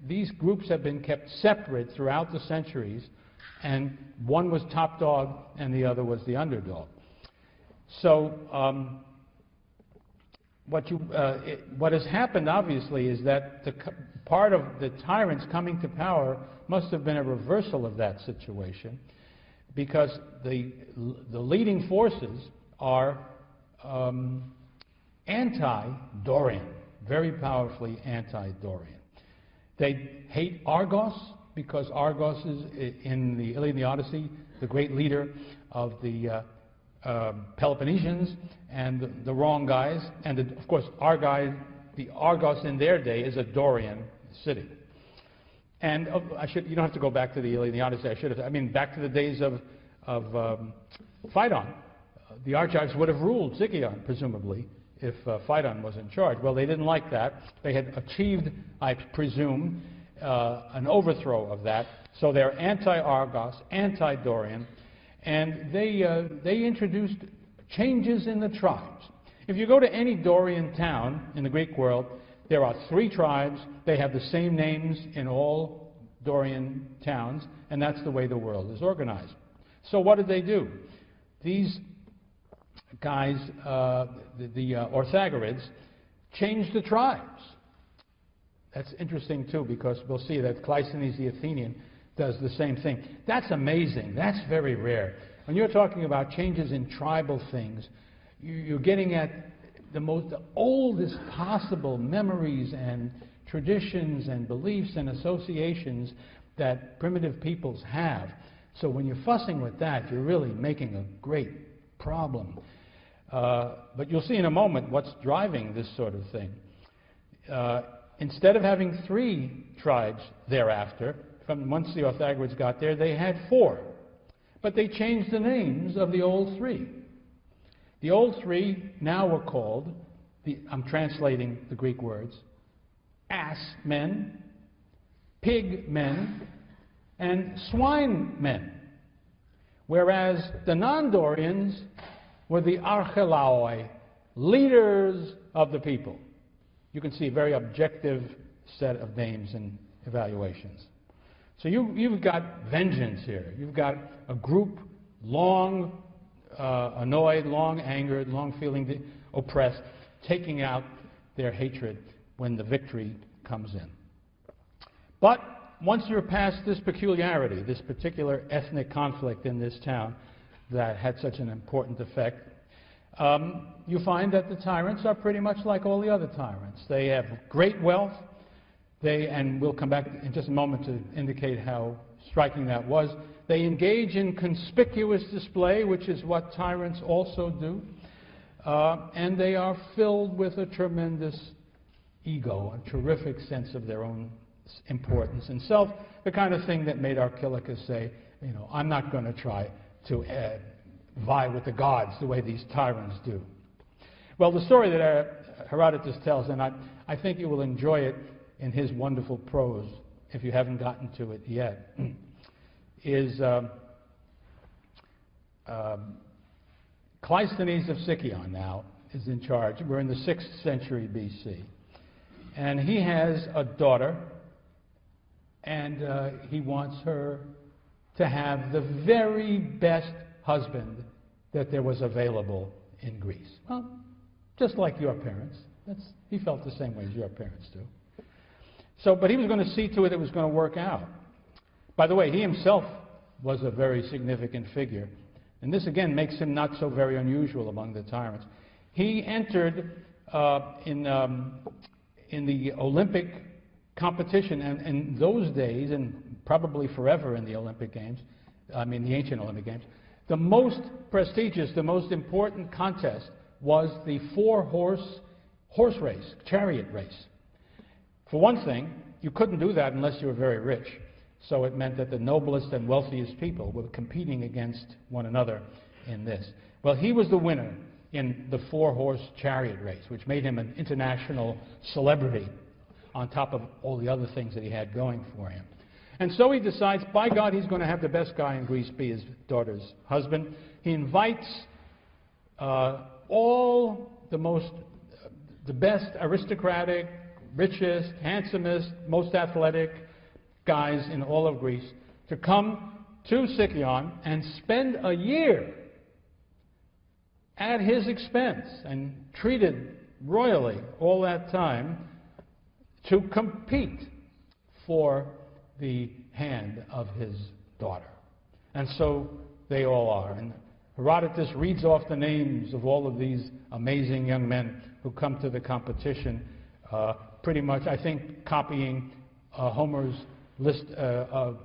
these groups have been kept separate throughout the centuries, and one was top dog and the other was the underdog. So what has happened, obviously, is that part of the tyrants coming to power must have been a reversal of that situation, because the leading forces are anti-Dorian, very powerfully anti-Dorian. They hate Argos, because Argos is, in the Iliad and the Odyssey, the great leader of the Peloponnesians, and the wrong guys. And of course, the Argos in their day is a Dorian city. And you don't have to go back to the Iliad and the Odyssey. Back to the days of Phaedon. The Argives would have ruled Sicyon, presumably, if Phaedon was in charge. Well, they didn't like that. They had achieved, I presume, an overthrow of that. So they're anti-Argos, anti-Dorian, and they introduced changes in the tribes. If you go to any Dorian town in the Greek world, there are 3 tribes. They have the same names in all Dorian towns, and that's the way the world is organized. So what did they do? These guys, the Orthagorids, changed the tribes. That's interesting too, because we'll see that Cleisthenes the Athenian does the same thing. That's amazing. That's very rare. When you're talking about changes in tribal things, you're getting at the oldest possible memories and traditions and beliefs and associations that primitive peoples have. So when you're fussing with that, you're really making a great problem. But you'll see in a moment what's driving this sort of thing. Instead of having 3 tribes thereafter, from once the Orthagorids got there, they had 4. But they changed the names of the old 3. The old 3 now were called, I'm translating the Greek words, ass men, pig men, and swine men. Whereas the non-Dorians were the archelaoi, leaders of the people. You can see a very objective set of names and evaluations. So you've got vengeance here. You've got a group long annoyed, long angered, long feeling oppressed, taking out their hatred when the victory comes in. But once you're past this peculiarity, this particular ethnic conflict in this town that had such an important effect, you find that the tyrants are pretty much like all the other tyrants. They have great wealth. And we'll come back in just a moment to indicate how striking that was. They engage in conspicuous display, which is what tyrants also do. And they are filled with a tremendous ego, a terrific sense of their own importance and self, the kind of thing that made Archilochus say, you know, I'm not going to try to vie with the gods the way these tyrants do. Well, the story that Herodotus tells, and I think you will enjoy it in his wonderful prose, if you haven't gotten to it yet, is Cleisthenes of Sicyon now is in charge. We're in the 6th century BC. And he has a daughter, and he wants her to have the very best husband that there was available in Greece. Well, just like your parents. He felt the same way as your parents do. So, but he was going to see to it was going to work out. By the way, he himself was a very significant figure. And this, again, makes him not so very unusual among the tyrants. He entered in the Olympic competition, and in those days, and probably forever in the Olympic Games, I mean the ancient Olympic Games, the most prestigious, the most important contest was the 4-horse race, chariot race. For one thing, you couldn't do that unless you were very rich. So it meant that the noblest and wealthiest people were competing against one another in this. Well, he was the winner in the 4-horse chariot race, which made him an international celebrity on top of all the other things that he had going for him. And so he decides, by God, he's going to have the best guy in Greece be his daughter's husband. He invites all the best aristocratic, richest, handsomest, most athletic guys in all of Greece to come to Sicyon and spend a year at his expense and treated royally all that time to compete for the hand of his daughter. And so they all are. And Herodotus reads off the names of all of these amazing young men who come to the competition, pretty much, I think, copying Homer's list of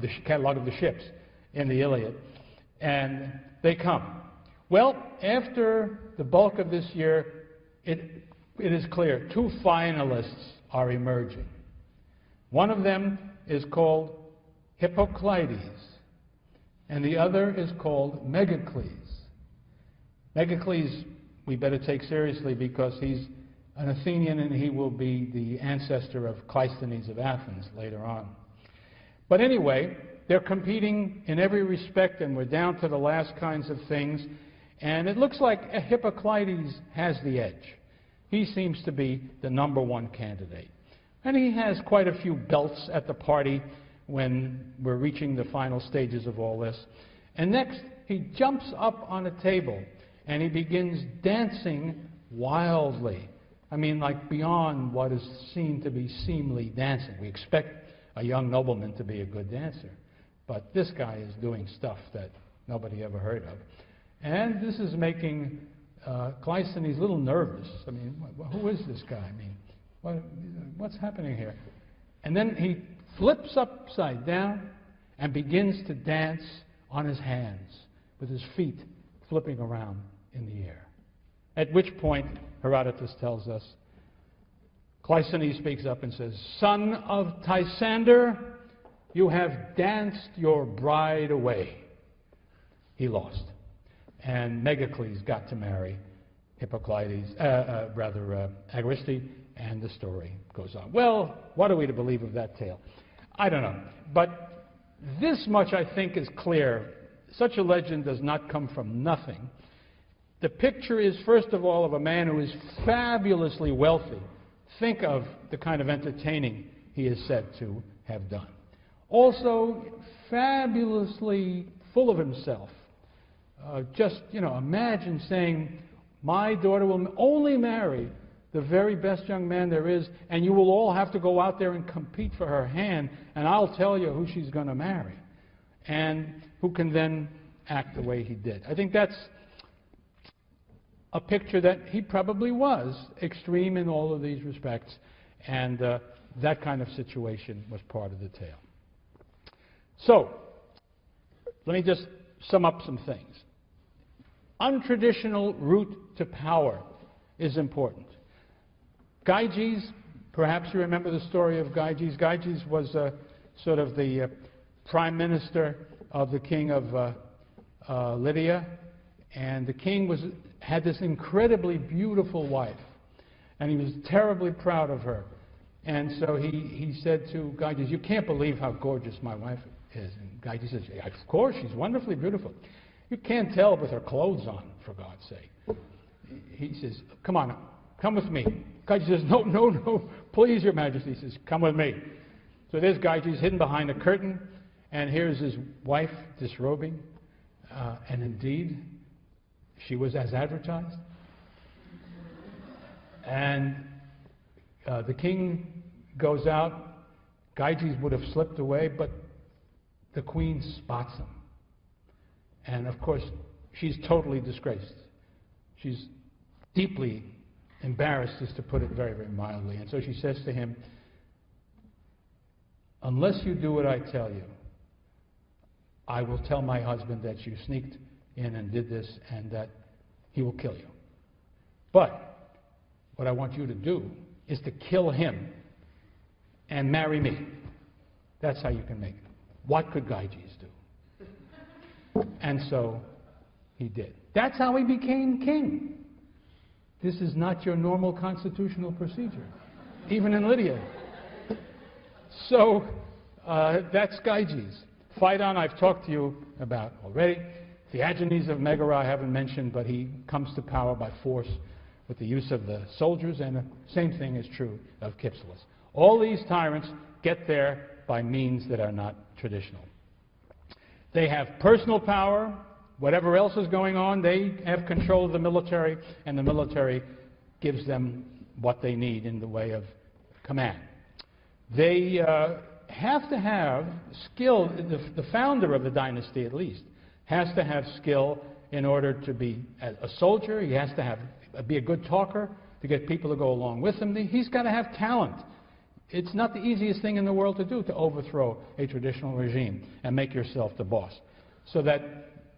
the catalog of the ships in the Iliad. And they come. Well, after the bulk of this year, it is clear 2 finalists are emerging. One of them is called Hippocleides, and the other is called Megacles. Megacles we better take seriously because he's an Athenian and he will be the ancestor of Cleisthenes of Athens later on. But anyway, they're competing in every respect, and we're down to the last kinds of things, and it looks like Hippocleides has the edge. He seems to be the #1 candidate. And he has quite a few belts at the party when we're reaching the final stages of all this. And next, he jumps up on a table and he begins dancing wildly. I mean, like beyond what is seen to be seemly dancing. We expect a young nobleman to be a good dancer. But this guy is doing stuff that nobody ever heard of. And this is making Cleisthenes a little nervous. I mean, who is this guy? I mean, what's happening here? And then he flips upside down and begins to dance on his hands with his feet flipping around in the air. At which point, Herodotus tells us, Cleisthenes speaks up and says, "Son of Tysander, you have danced your bride away." He lost. And Megacles got to marry Hippocleides, Agreste, and the story goes on. Well, what are we to believe of that tale? I don't know. But this much, I think, is clear. Such a legend does not come from nothing. The picture is, first of all, of a man who is fabulously wealthy, think of the kind of entertaining he is said to have done. Also, fabulously full of himself. Just, imagine saying, my daughter will only marry the very best young man there is, and you will all have to go out there and compete for her hand, and I'll tell you who she's going to marry, and who can then act the way he did. I think that's a picture that he probably was extreme in all of these respects, and that kind of situation was part of the tale. So, let me just sum up some things. Untraditional route to power is important. Gyges, perhaps you remember the story of Gyges. Gyges was sort of the prime minister of the king of Lydia, and the king had this incredibly beautiful wife, and he was terribly proud of her. And so he said to Gyges, "You can't believe how gorgeous my wife is." And Gyges says, "Yeah, of course, she's wonderfully beautiful. You can't tell with her clothes on, for God's sake." He says, "Come on, come with me." Gyges says, "No, no, no, please, Your Majesty." He says, "Come with me." So there's Gyges hidden behind a curtain, and here's his wife disrobing. And indeed, she was as advertised. And the king goes out. Gyges would have slipped away, but the queen spots him. And of course, she's totally disgraced. She's deeply embarrassed, is to put it very, very mildly. And so she says to him, "Unless you do what I tell you, I will tell my husband that you sneaked in and did this, and that he will kill you. But what I want you to do is to kill him and marry me. That's how you can make it." What could Gyges do? And so he did. That's how he became king. This is not your normal constitutional procedure, even in Lydia. So that's Gyges. Phaedon I've talked to you about already. Theagenes of Megara I haven't mentioned, but he comes to power by force with the use of the soldiers, and the same thing is true of Kypselus. All these tyrants get there by means that are not traditional. They have personal power. Whatever else is going on, they have control of the military, and the military gives them what they need in the way of command. They have to have skill. The founder of the dynasty, at least, has to have skill in order to be a soldier. He has to be a good talker to get people to go along with him. He's got to have talent. It's not the easiest thing in the world to do, to overthrow a traditional regime and make yourself the boss. So that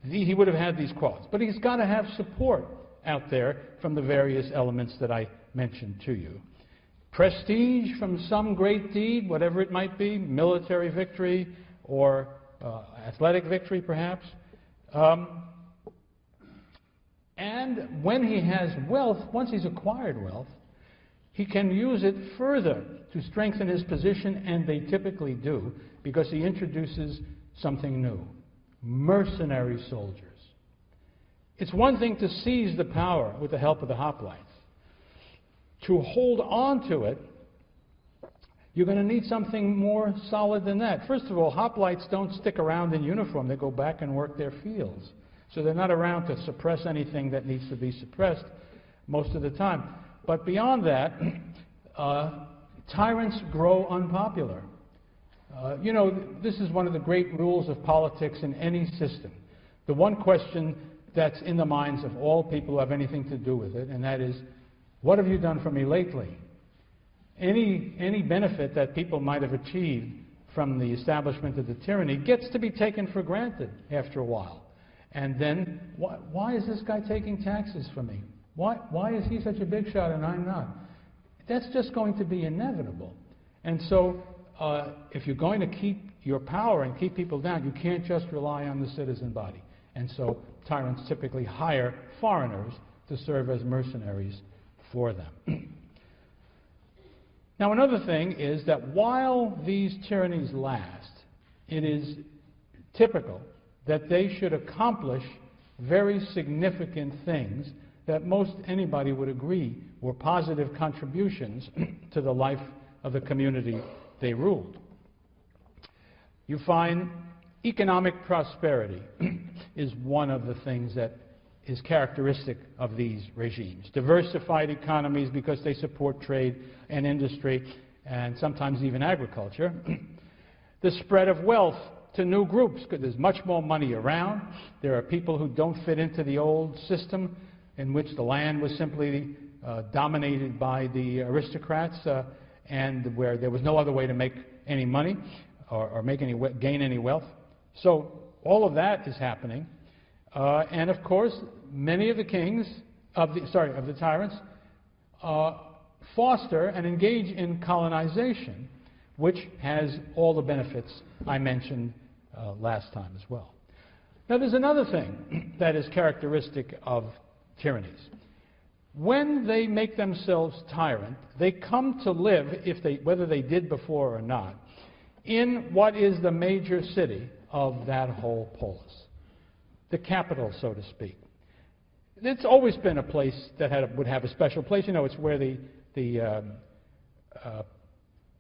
he would have had these qualities. But he's got to have support out there from the various elements that I mentioned to you. Prestige from some great deed, whatever it might be, military victory or athletic victory perhaps. And when he has wealth, once he's acquired wealth, he can use it further to strengthen his position, and they typically do, because he introduces something new: mercenary soldiers. It's one thing to seize the power with the help of the hoplites. To hold on to it, you're going to need something more solid than that. First of all, hoplites don't stick around in uniform. They go back and work their fields. So they're not around to suppress anything that needs to be suppressed most of the time. But beyond that, tyrants grow unpopular. This is one of the great rules of politics in any system. The one question that's in the minds of all people who have anything to do with it, and that is, what have you done for me lately? Any benefit that people might have achieved from the establishment of the tyranny gets to be taken for granted after a while. And then, why is this guy taking taxes from me? Why is he such a big shot and I'm not? That's just going to be inevitable. And so, if you're going to keep your power and keep people down, you can't just rely on the citizen body. And so, tyrants typically hire foreigners to serve as mercenaries for them. Now, another thing is that while these tyrannies last, it is typical that they should accomplish very significant things that most anybody would agree were positive contributions to the life of the community they ruled. You find economic prosperity is one of the things that is characteristic of these regimes. Diversified economies because they support trade and industry and sometimes even agriculture. The spread of wealth to new groups, because there's much more money around. There are people who don't fit into the old system in which the land was simply dominated by the aristocrats and where there was no other way to make any money or gain any wealth. So all of that is happening. And of course, many of the kings, of the tyrants, foster and engage in colonization, which has all the benefits I mentioned last time as well. Now there's another thing that is characteristic of tyrannies. When they make themselves tyrant, they come to live, whether they did before or not, in what is the major city of that whole polis, the capital, so to speak. It's always been a place that would have a special place. You know, it's where the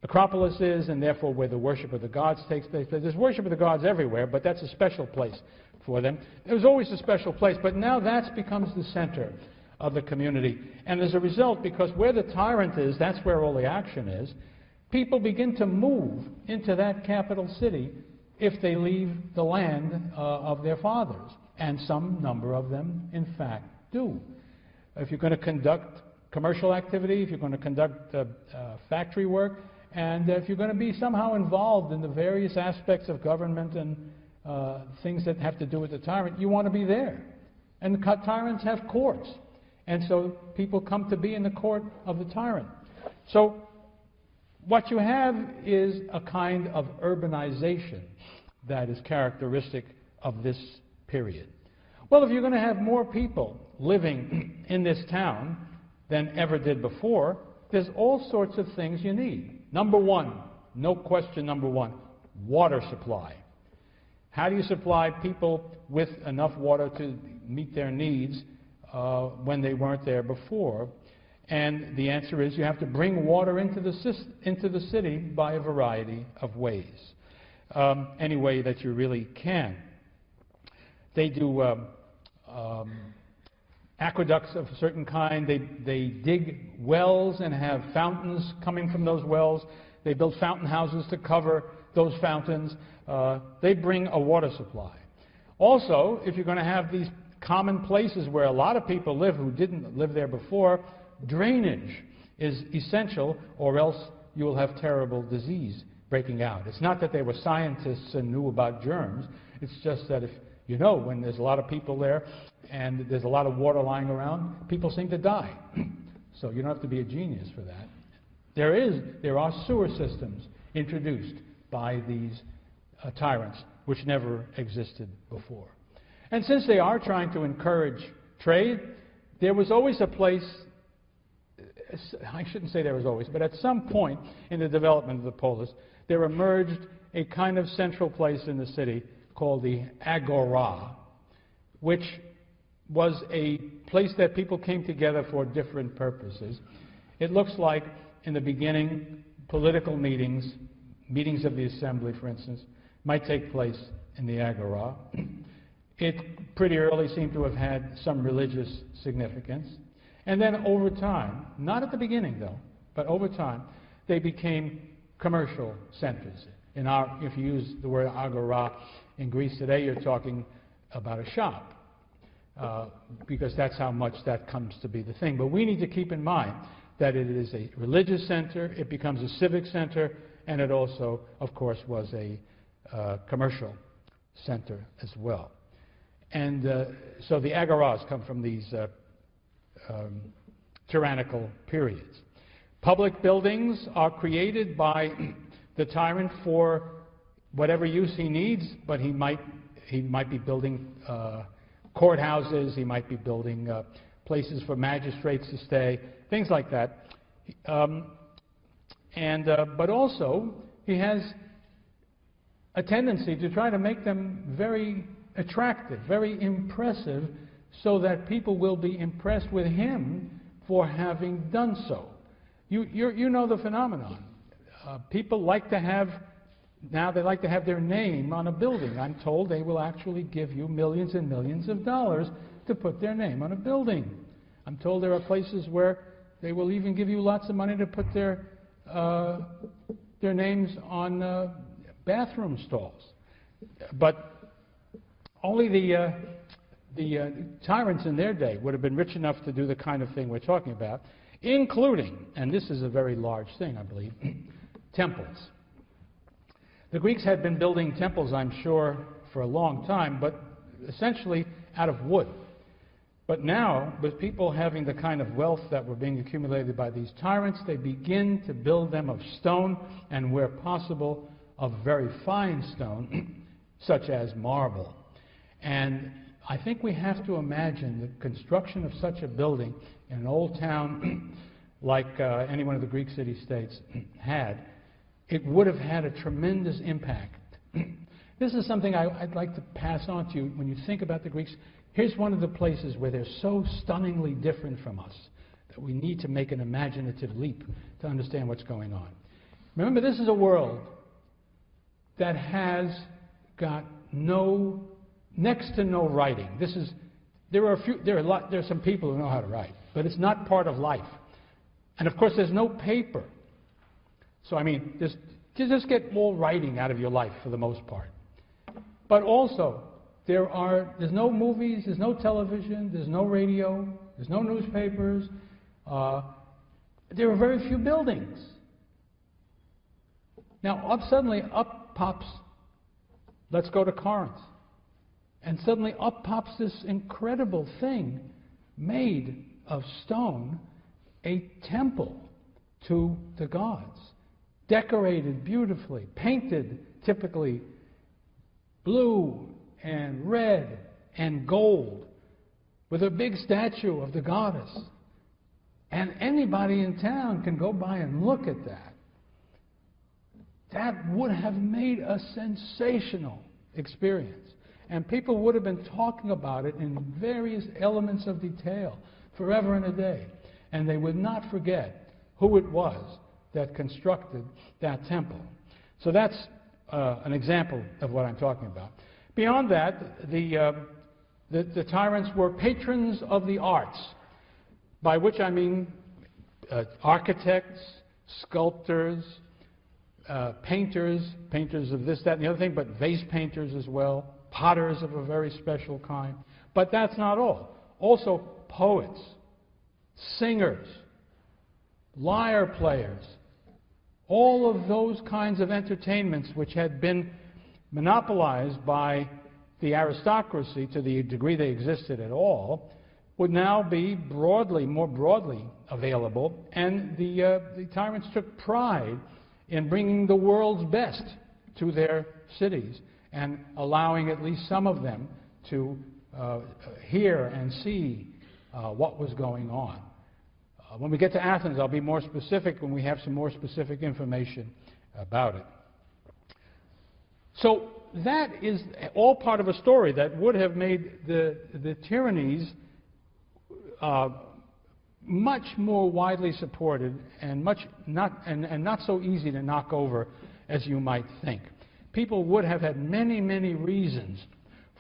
Acropolis is, and therefore where the worship of the gods takes place. There's worship of the gods everywhere, but that's a special place for them. It was always a special place, but now that becomes the center of the community. And as a result, because where the tyrant is, that's where all the action is, people begin to move into that capital city if they leave the land of their fathers. And some number of them, in fact, do. If you're going to conduct commercial activity, if you're going to conduct factory work, and if you're going to be somehow involved in the various aspects of government and things that have to do with the tyrant, you want to be there. And the tyrants have courts. And so people come to be in the court of the tyrant. So what you have is a kind of urbanization that is characteristic of this period. Well, if you're going to have more people living in this town than ever did before, there's all sorts of things you need. Number one, no question number one, water supply. How do you supply people with enough water to meet their needs when they weren't there before? And the answer is you have to bring water into the city by a variety of ways, any way that you really can. They do aqueducts of a certain kind. They dig wells and have fountains coming from those wells. They build fountain houses to cover those fountains. They bring a water supply. Also, if you're going to have these common places where a lot of people live who didn't live there before, drainage is essential, or else you will have terrible disease breaking out. It's not that they were scientists and knew about germs. It's just that if you know, when there's a lot of people there and there's a lot of water lying around, people seem to die. So you don't have to be a genius for that. There are sewer systems introduced by these tyrants which never existed before. And since they are trying to encourage trade, there was always a place, I shouldn't say there was always, but at some point in the development of the polis, there emerged a kind of central place in the city called the agora, which was a place that people came together for different purposes. It looks like, in the beginning, political meetings of the assembly, for instance, might take place in the agora. It pretty early seemed to have had some religious significance. And then over time, not at the beginning though, but over time, they became commercial centers. If you use the word agora in Greece today, you're talking about a shop, because that's how much that comes to be the thing. But we need to keep in mind that it is a religious center, it becomes a civic center, and it also, of course, was a commercial center as well. And so the agoras come from these tyrannical periods. Public buildings are created by the tyrant for whatever use he needs, but he might be building courthouses, he might be building places for magistrates to stay, things like that. But also, he has a tendency to try to make them very attractive, very impressive, so that people will be impressed with him for having done so. You know the phenomenon. People like to have, now they like to have their name on a building. I'm told they will actually give you millions and millions of dollars to put their name on a building. I'm told there are places where they will even give you lots of money to put their names on bathroom stalls. But only the tyrants in their day would have been rich enough to do the kind of thing we're talking about, including, and this is a very large thing, I believe, temples. The Greeks had been building temples, I'm sure, for a long time, but essentially out of wood. But now, with people having the kind of wealth that were being accumulated by these tyrants, they begin to build them of stone, and where possible, of very fine stone, such as marble. And I think we have to imagine the construction of such a building in an old town like any one of the Greek city-states had. It would have had a tremendous impact. This is something I'd like to pass on to you. When you think about the Greeks, here's one of the places where they're so stunningly different from us that we need to make an imaginative leap to understand what's going on. Remember, this is a world that has got next to no writing. There are some people who know how to write, but it's not part of life. And of course, there's no paper. So I mean, just get all writing out of your life for the most part. But also, there's no movies, there's no television, there's no radio, there's no newspapers. There are very few buildings. Now, suddenly up pops, let's go to Corinth. And suddenly up pops this incredible thing made of stone, a temple to the gods, decorated beautifully, painted typically blue and red and gold, with a big statue of the goddess. And anybody in town can go by and look at that. That would have made a sensational experience. And people would have been talking about it in various elements of detail forever and a day. And they would not forget who it was that constructed that temple. So that's an example of what I'm talking about. Beyond that, the tyrants were patrons of the arts, by which I mean architects, sculptors, painters of this, that, and the other thing, but vase painters as well, potters of a very special kind. But that's not all. Also poets, singers, lyre players, all of those kinds of entertainments which had been monopolized by the aristocracy to the degree they existed at all, would now be more broadly available, and the tyrants took pride in bringing the world's best to their cities and allowing at least some of them to hear and see what was going on. When we get to Athens, I'll be more specific when we have some more specific information about it. So that is all part of a story that would have made the tyrannies much more widely supported and not so easy to knock over as you might think. People would have had many, many reasons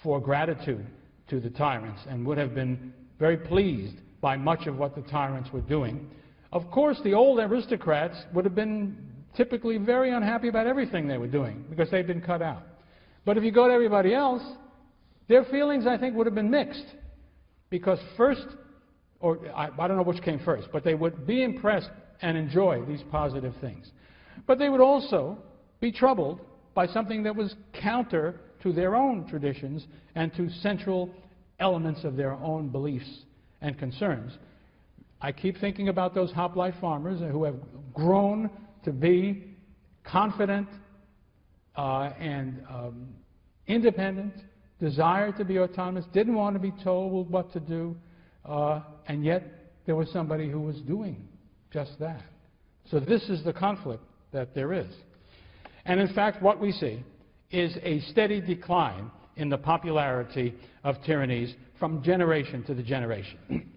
for gratitude to the tyrants and would have been very pleased by much of what the tyrants were doing. Of course, the old aristocrats would have been typically very unhappy about everything they were doing because they'd been cut out. But if you go to everybody else, their feelings, I think, would have been mixed. Because first, or I don't know which came first, but they would be impressed and enjoy these positive things. But they would also be troubled by something that was counter to their own traditions and to central elements of their own beliefs and concerns. I keep thinking about those hoplite farmers who have grown to be confident and independent, desired to be autonomous, didn't want to be told what to do, and yet there was somebody who was doing just that. So this is the conflict that there is. And in fact, what we see is a steady decline in the popularity of tyrannies from generation to the generation.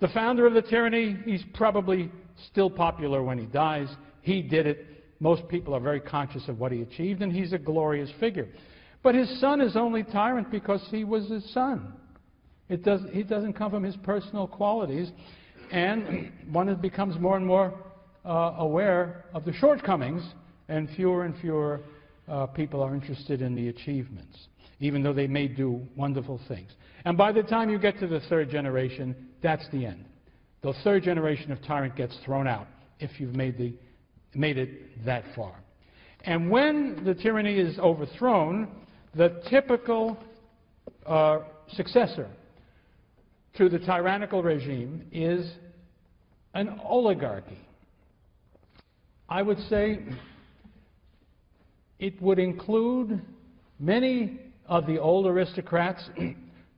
The founder of the tyranny, he's probably still popular when he dies. He did it. Most people are very conscious of what he achieved, and he's a glorious figure. But his son is only tyrant because he was his son. He doesn't come from his personal qualities, and one becomes more and more aware of the shortcomings, and fewer people are interested in the achievements, even though they may do wonderful things. And by the time you get to the third generation, that's the end. The third generation of tyrant gets thrown out if you've made it that far. And when the tyranny is overthrown, the typical successor to the tyrannical regime is an oligarchy. I would say it would include many of the old aristocrats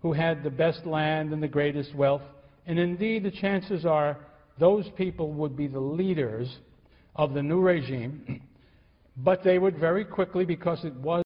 who had the best land and the greatest wealth, and indeed the chances are those people would be the leaders of the new regime, but they would very quickly, because it was